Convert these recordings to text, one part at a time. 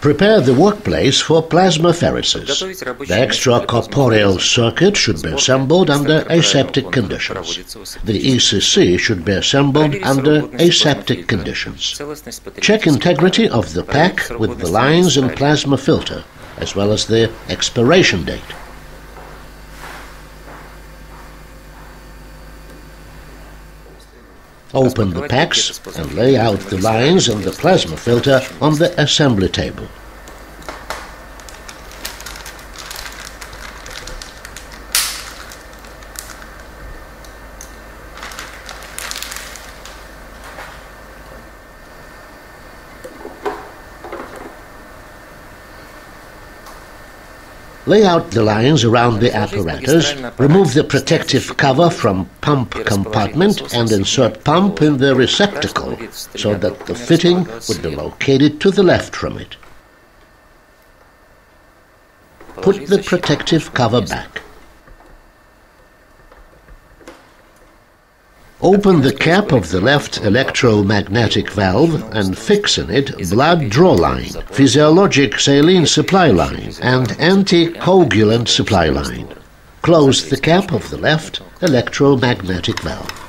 Prepare the workplace for plasmapheresis. The extracorporeal circuit should be assembled under aseptic conditions. The ECC should be assembled under aseptic conditions. Check integrity of the pack with the lines and plasma filter, as well as the expiration date. Open the packs and lay out the lines and the plasma filter on the assembly table. Lay out the lines around the apparatus, remove the protective cover from pump compartment and insert pump in the receptacle so that the fitting would be located to the left from it. Put the protective cover back. Open the cap of the left electromagnetic valve and fix in it blood draw line, physiologic saline supply line and anticoagulant supply line. Close the cap of the left electromagnetic valve.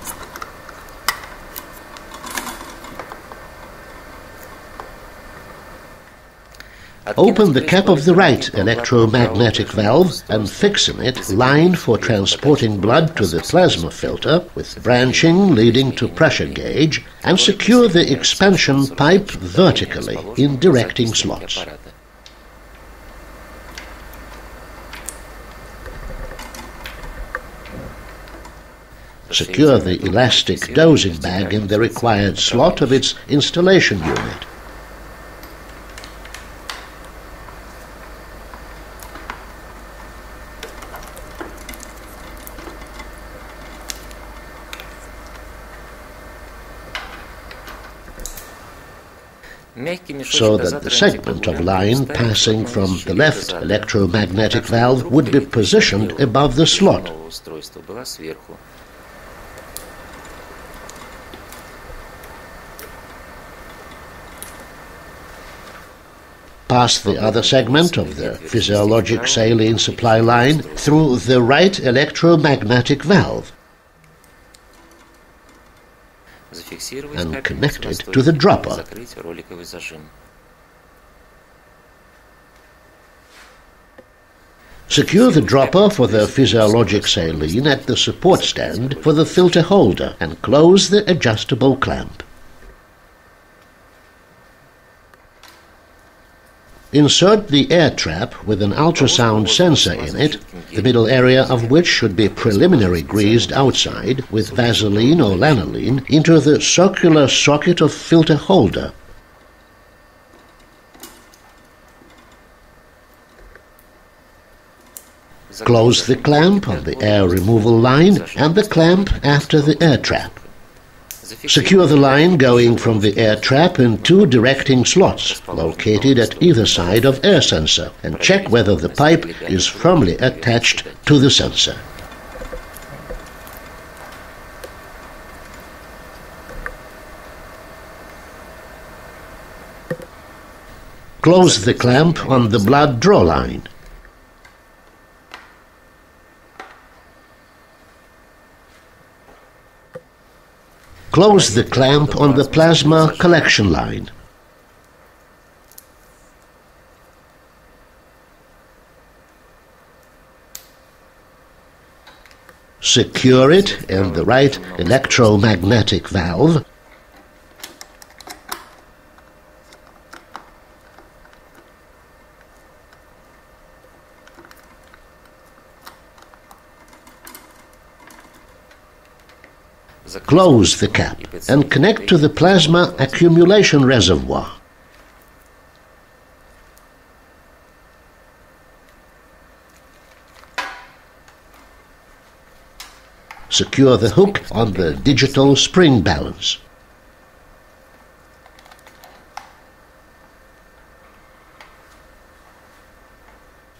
Open the cap of the right electromagnetic valve and fix in it line for transporting blood to the plasma filter with branching leading to pressure gauge, and secure the expansion pipe vertically in directing slots. Secure the elastic dosing bag in the required slot of its installation unit. So that the segment of line passing from the left electromagnetic valve would be positioned above the slot. Pass the other segment of the physiologic saline supply line through the right electromagnetic valve and connect it to the dropper. Secure the dropper for the physiologic saline at the support stand for the filter holder and close the adjustable clamp. Insert the air trap with an ultrasound sensor in it, the middle area of which should be preliminary greased outside with Vaseline or lanolin, into the circular socket of filter holder. Close the clamp on the air removal line and the clamp after the air trap. Secure the line going from the air trap in two directing slots located at either side of air sensor and check whether the pipe is firmly attached to the sensor. Close the clamp on the blood draw line. Close the clamp on the plasma collection line. Secure it in the right electromagnetic valve. Close the cap and connect to the plasma accumulation reservoir. Secure the hook on the digital spring balance.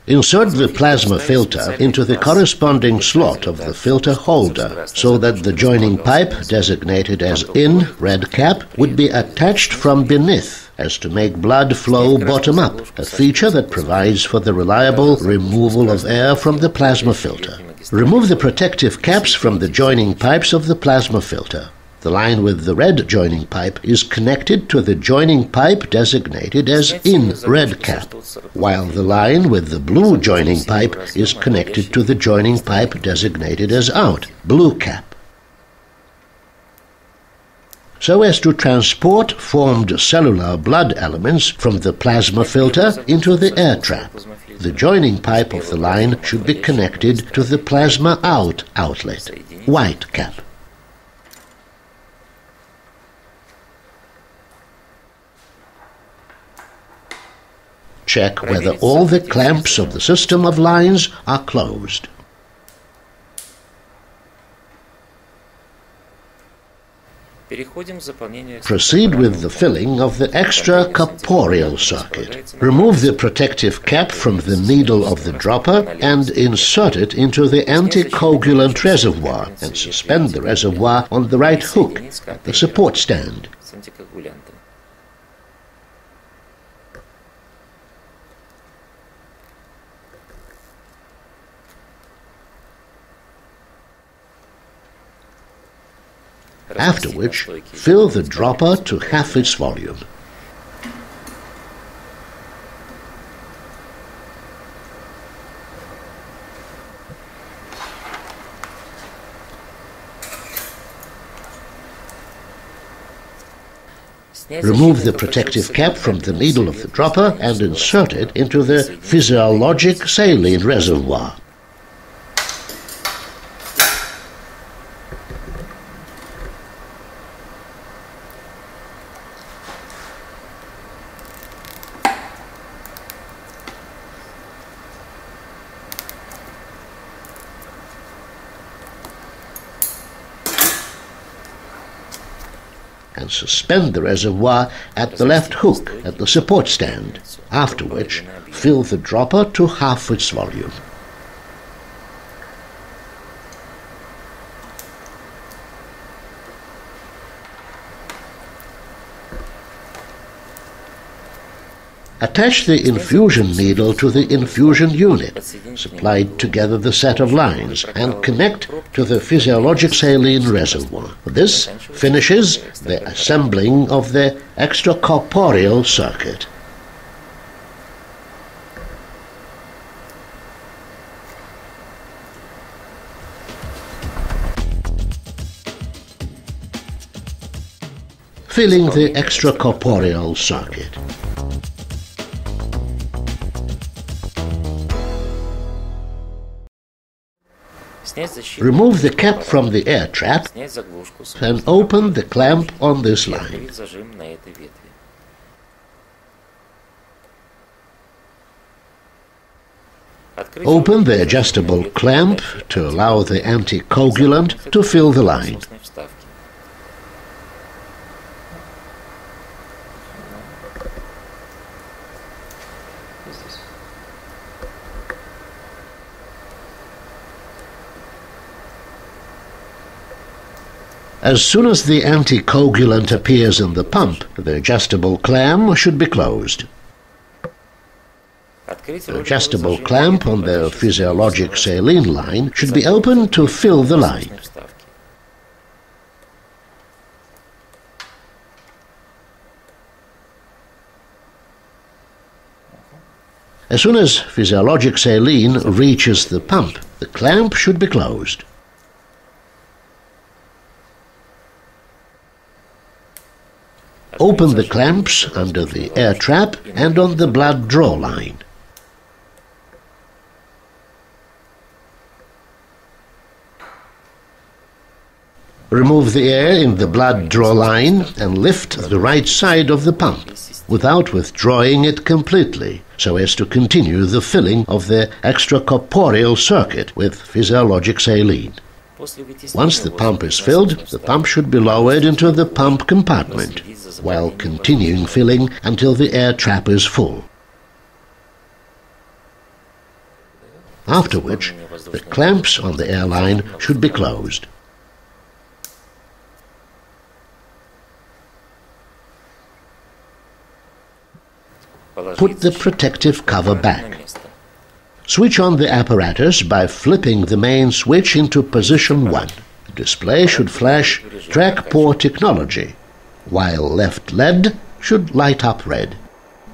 Insert the plasma filter into the corresponding slot of the filter holder so that the joining pipe designated as in red cap would be attached from beneath. as to make blood flow bottom up, a feature that provides for the reliable removal of air from the plasma filter. Remove the protective caps from the joining pipes of the plasma filter. The line with the red joining pipe is connected to the joining pipe designated as in red cap, while the line with the blue joining pipe is connected to the joining pipe designated as out, blue cap. So as to transport formed cellular blood elements from the plasma filter into the air trap. The joining pipe of the line should be connected to the plasma out outlet, white cap. Check whether all the clamps of the system of lines are closed. Proceed with the filling of the extracorporeal circuit. Remove the protective cap from the needle of the dropper and insert it into the anticoagulant reservoir and suspend the reservoir on the right hook at the support stand. After which, fill the dropper to half its volume. Remove the protective cap from the needle of the dropper and insert it into the physiologic saline reservoir. And suspend the reservoir at the left hook at the support stand, after which fill the dropper to half its volume. Attach the infusion needle to the infusion unit, supplied together the set of lines, and connect to the physiologic saline reservoir. This finishes the assembling of the extracorporeal circuit. Filling the extracorporeal circuit. Remove the cap from the air trap and open the clamp on this line. Open the adjustable clamp to allow the anticoagulant to fill the line. As soon as the anticoagulant appears in the pump, the adjustable clamp should be closed. The adjustable clamp on the physiologic saline line should be opened to fill the line. As soon as physiologic saline reaches the pump, the clamp should be closed. Open the clamps under the air trap and on the blood draw line. Remove the air in the blood draw line and lift the right side of the pump without withdrawing it completely, so as to continue the filling of the extracorporeal circuit with physiologic saline. Once the pump is filled, the pump should be lowered into the pump compartment, while continuing filling until the air trap is full. After which, the clamps on the air line should be closed. put the protective cover back. Switch on the apparatus by flipping the main switch into position 1. The display should flash Track Poor Technology, while left LED should light up red.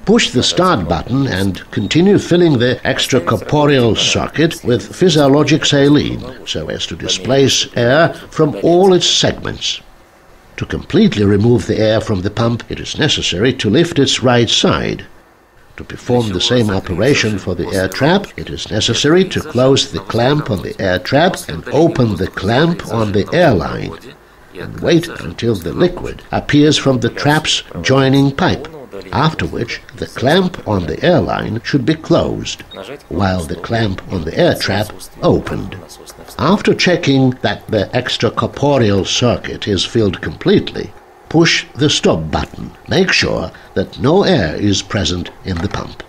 Push the start button and continue filling the extracorporeal circuit with physiologic saline so as to displace air from all its segments. To completely remove the air from the pump, it is necessary to lift its right side. To perform the same operation for the air trap, it is necessary to close the clamp on the air trap and open the clamp on the air line, and wait until the liquid appears from the trap's joining pipe, after which the clamp on the air line should be closed, while the clamp on the air trap opened. After checking that the extracorporeal circuit is filled completely, push the stop button. Make sure that no air is present in the pump.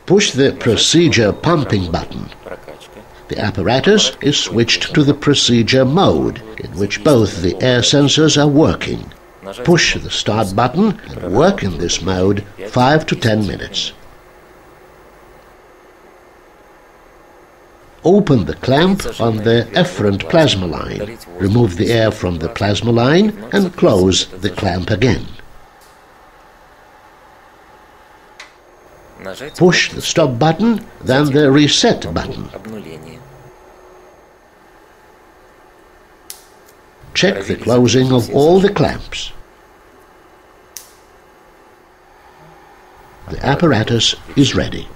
Push the procedure pumping button. The apparatus is switched to the procedure mode, in which both the air sensors are working. Push the start button and work in this mode 5 to 10 minutes. Open the clamp on the efferent plasma line, remove the air from the plasma line and close the clamp again. Push the stop button, then the reset button. Check the closing of all the clamps. The apparatus is ready.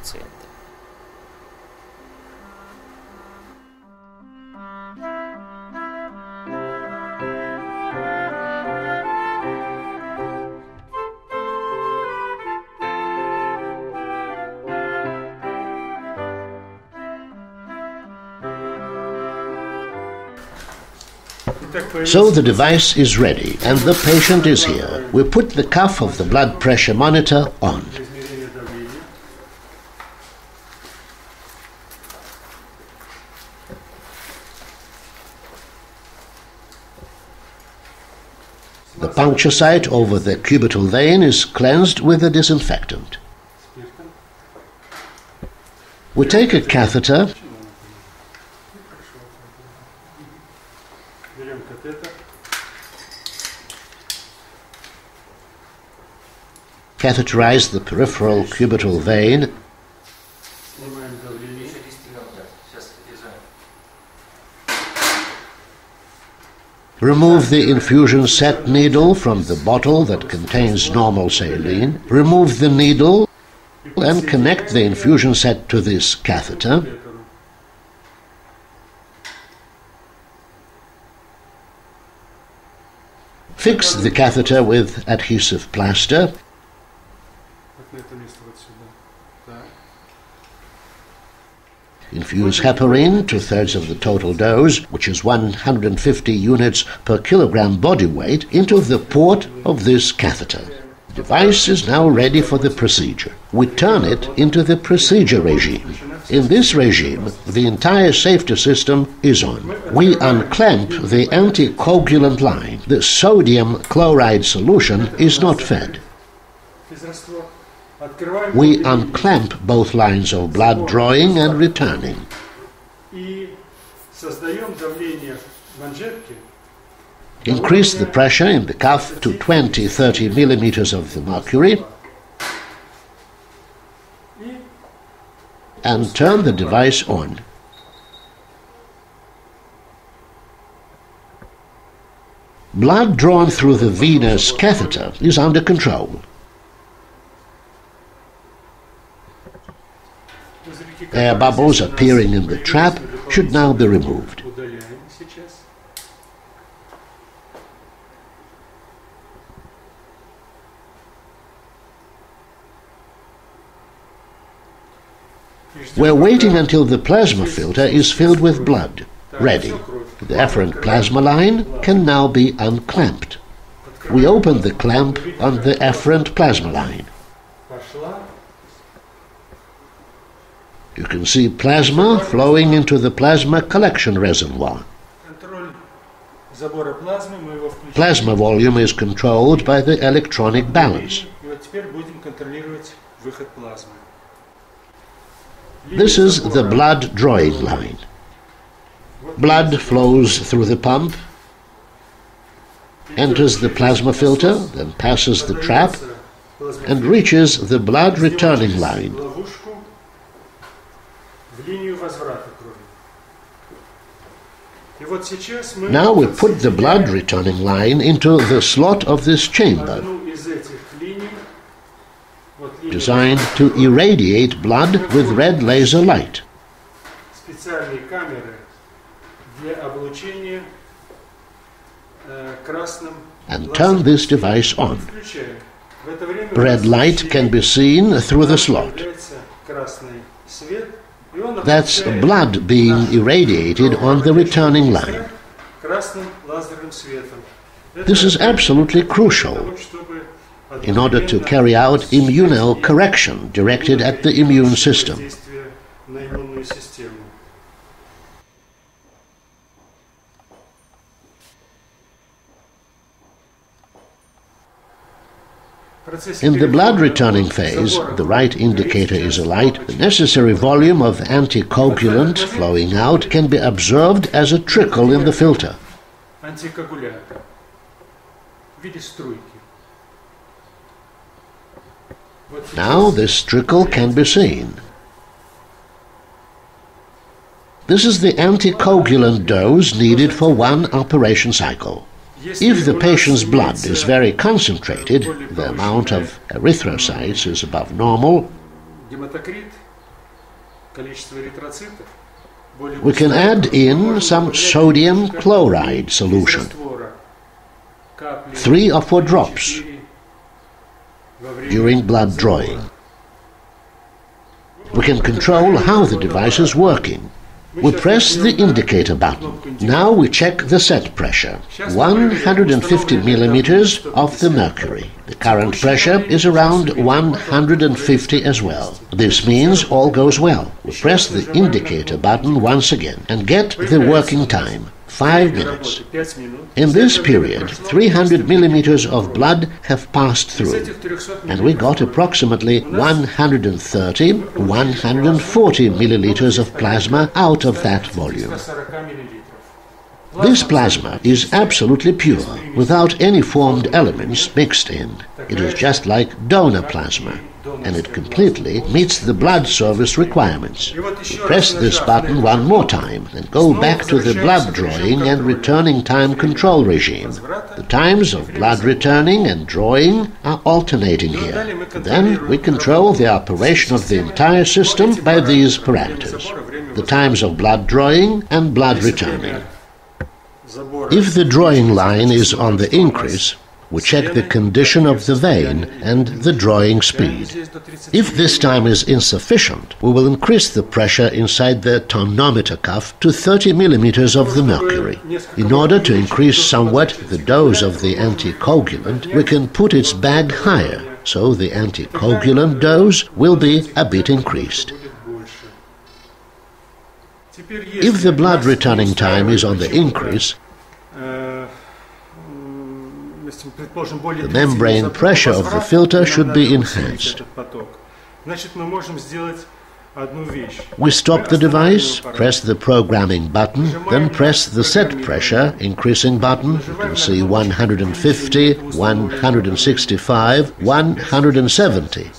So the device is ready and the patient is here. We put the cuff of the blood pressure monitor on. The puncture site over the cubital vein is cleansed with a disinfectant. We take a catheter catheterize the peripheral cubital vein, remove the infusion set needle from the bottle that contains normal saline, remove the needle and connect the infusion set to this catheter. Fix the catheter with adhesive plaster. Infuse heparin, 2/3 of the total dose, which is 150 units per kilogram body weight, into the port of this catheter. The device is now ready for the procedure. We turn it into the procedure regime. In this regime, the entire safety system is on. We unclamp the anticoagulant line. The sodium chloride solution is not fed. We unclamp both lines of blood drawing and returning. Increase the pressure in the cuff to 20-30 millimeters of the mercury and turn the device on. Blood drawn through the venous catheter is under control. Air bubbles appearing in the trap should now be removed. We're waiting until the plasma filter is filled with blood, ready. The efferent plasma line can now be unclamped. We open the clamp on the efferent plasma line. You can see plasma flowing into the plasma collection reservoir. Plasma volume is controlled by the electronic balance. This is the blood drawing line. Blood flows through the pump, enters the plasma filter, then passes the trap and reaches the blood returning line. Now we put the blood returning line into the slot of this chamber, designed to irradiate blood with red laser light. And turn this device on. Red light can be seen through the slot. That's blood being irradiated on the returning line. This is absolutely crucial in order to carry out immunocorrection directed at the immune system. In the blood returning phase, the right indicator is alight. The necessary volume of anticoagulant flowing out can be observed as a trickle in the filter. Now this trickle can be seen. This is the anticoagulant dose needed for one operation cycle. If the patient's blood is very concentrated, the amount of erythrocytes is above normal, we can add in some sodium chloride solution, 3 or 4 drops, during blood drawing. We can control how the device is working. We press the indicator button. Now we check the set pressure, 150 millimeters of the mercury. The current pressure is around 150 as well. This means all goes well. We press the indicator button once again and get the working time, 5 minutes. In this period, 300 millimeters of blood have passed through, and we got approximately 130, 140 milliliters of plasma out of that volume. This plasma is absolutely pure, without any formed elements mixed in. It is just like donor plasma, and it completely meets the blood service requirements. We press this button one more time and go back to the blood drawing and returning time control regime. The times of blood returning and drawing are alternating here. Then we control the operation of the entire system by these parameters: the times of blood drawing and blood returning. If the drawing line is on the increase, we check the condition of the vein and the drawing speed. If this time is insufficient, we will increase the pressure inside the tonometer cuff to 30 millimeters of the mercury. In order to increase somewhat the dose of the anticoagulant, we can put its bag higher, so the anticoagulant dose will be a bit increased. If the blood returning time is on the increase, the membrane pressure of the filter should be enhanced. We stop the device, press the programming button, then press the set pressure increasing button. You can see 150, 165, 170.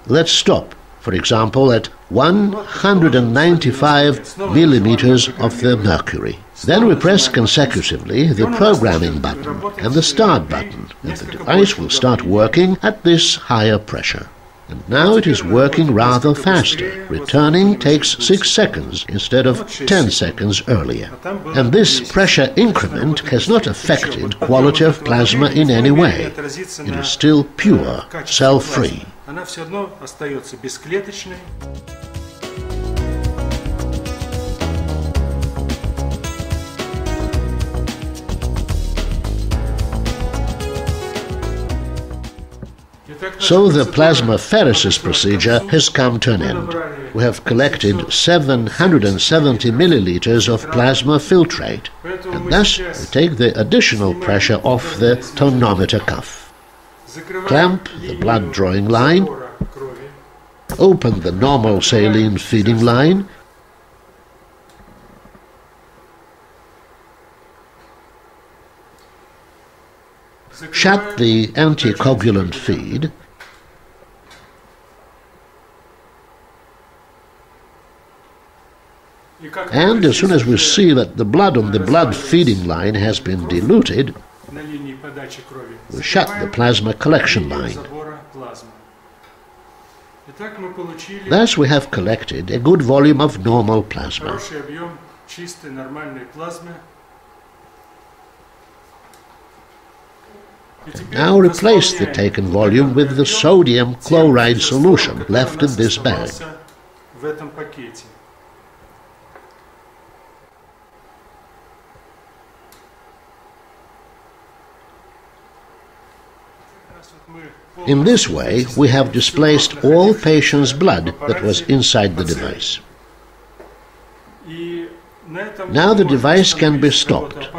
Let's stop, for example, at 195 millimeters of the mercury. Then we press consecutively the programming button and the start button, and the device will start working at this higher pressure. And now it is working rather faster. Returning takes 6 seconds instead of 10 seconds earlier. And this pressure increment has not affected quality of plasma in any way. It is still pure, cell-free. So the plasmapheresis procedure has come to an end. We have collected 770 milliliters of plasma filtrate, and thus we take the additional pressure off the tonometer cuff. Clamp the blood-drawing line, open the normal saline feeding line, shut the anticoagulant feed, and as soon as we see that the blood on the blood feeding line has been diluted, we shut the plasma collection line. Thus we have collected a good volume of normal plasma. Now replace the taken volume with the sodium chloride solution left in this bag. In this way, we have displaced all patient's blood that was inside the device. Now the device can be stopped.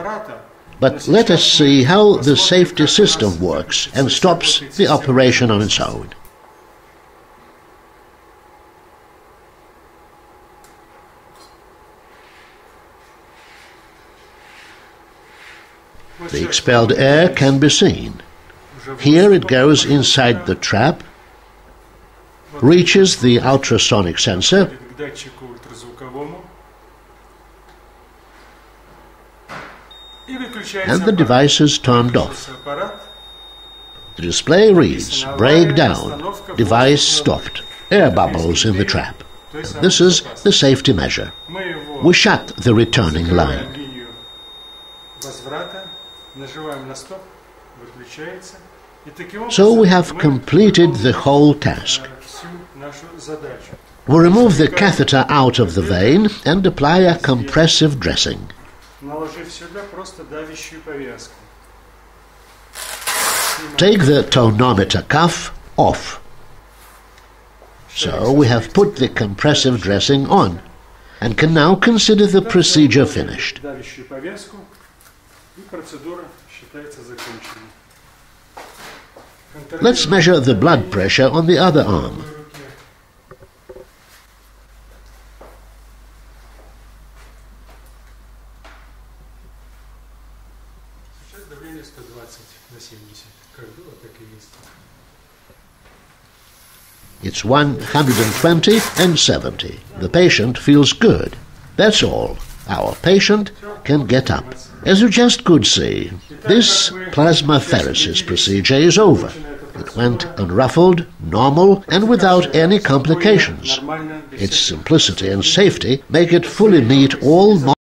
But let us see how the safety system works and stops the operation on its own. The expelled air can be seen. Here it goes inside the trap, reaches the ultrasonic sensor, and the device is turned off. The display reads, breakdown, device stopped, air bubbles in the trap. This is the safety measure. We shut the returning line. So we have completed the whole task. We remove the catheter out of the vein and apply a compressive dressing. Take the tonometer cuff off. So we have put the compressive dressing on and can now consider the procedure finished. Let's measure the blood pressure on the other arm. It's 120 and 70. The patient feels good. That's all. Our patient can get up. As you just could see, this plasmapheresis procedure is over. It went unruffled, normal, and without any complications. Its simplicity and safety make it fully meet all